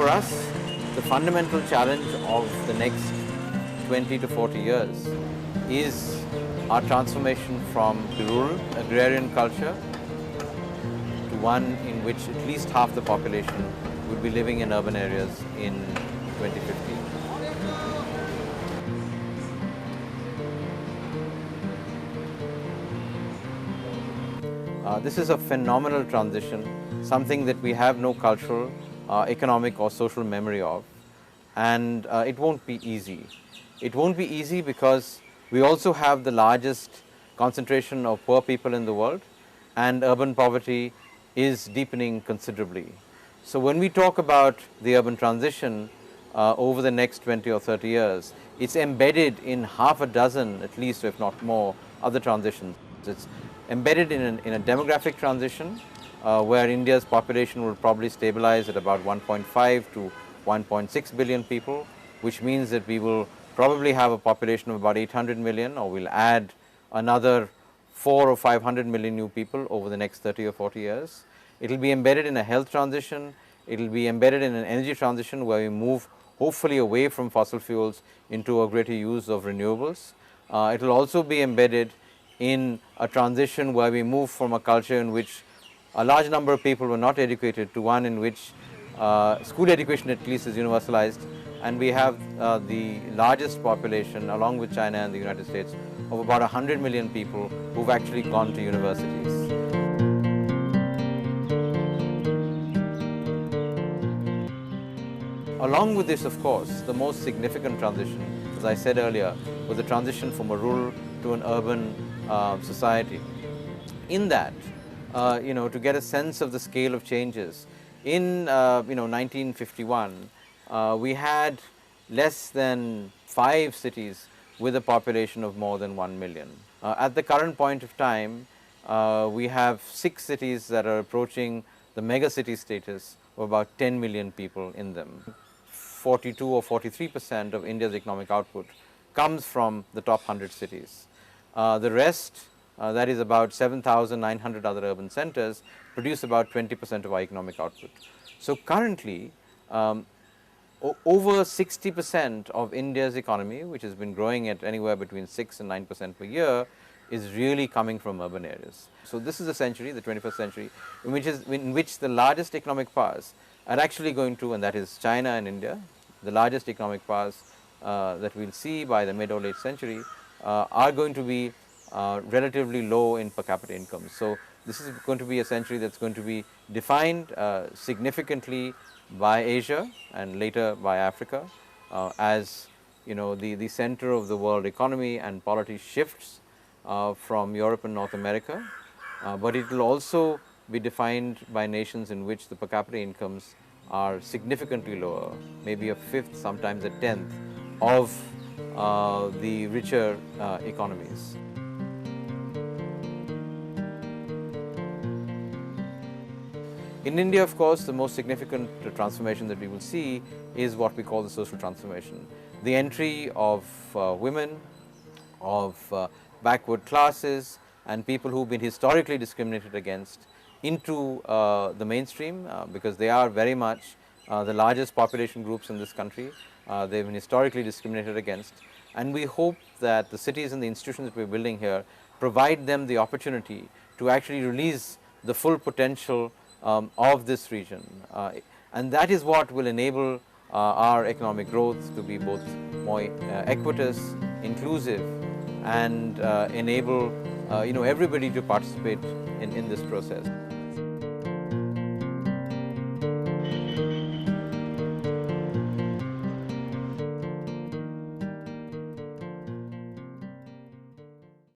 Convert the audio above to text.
for us, the fundamental challenge of the next 20 to 40 years is our transformation from the rural agrarian culture to one in which at least half the population would be living in urban areas in 2050. This is a phenomenal transition, something that we have no cultural, economic or social memory of, and it won't be easy. It won't be easy because we also have the largest concentration of poor people in the world, and urban poverty is deepening considerably. So when we talk about the urban transition over the next 20 or 30 years, it's embedded in half a dozen, at least, if not more, other transitions. It's embedded in a demographic transition where India's population will probably stabilize at about 1.5 to 1.6 billion people, which means that we will probably have a population of about 800 million, or we'll add another 400 or 500 million new people over the next 30 or 40 years. It will be embedded in a health transition. It will be embedded in an energy transition where we move hopefully away from fossil fuels into a greater use of renewables. It will also be embedded in a transition where we move from a culture in which a large number of people were not educated to one in which school education at least is universalized, and we have the largest population along with China and the United States of about 100 million people who've actually gone to universities. Along with this, of course, the most significant transition, as I said earlier, was the transition from a rural to an urban society. In that, to get a sense of the scale of changes, in 1951, we had less than 5 cities with a population of more than 1 million. At the current point of time, we have 6 cities that are approaching the mega city status of about 10 million people in them. 42 or 43% of India's economic output comes from the top 100 cities. The rest, that is about 7,900 other urban centers, produce about 20% of our economic output. So currently, over 60% of India's economy, which has been growing at anywhere between 6 and 9% per year, is really coming from urban areas. So this is a century, the 21st century, in which the largest economic powers are actually going to, and that is China and India, the largest economic powers that we'll see by the mid or late century, are going to be relatively low in per capita income. So this is going to be a century that's going to be defined significantly by Asia and later by Africa as the center of the world economy and polity shifts from Europe and North America, but it will also be defined by nations in which the per capita incomes are significantly lower, maybe a fifth, sometimes a tenth of the richer economies. In India, of course, the most significant transformation that we will see is what we call the social transformation. The entry of women, of backward classes, and people who've been historically discriminated against into the mainstream because they are very much the largest population groups in this country. They've been historically discriminated against, and we hope that the cities and the institutions that we're building here provide them the opportunity to actually release the full potential of this region, and that is what will enable our economic growth to be both more equitous, inclusive, and enable everybody to participate in this process.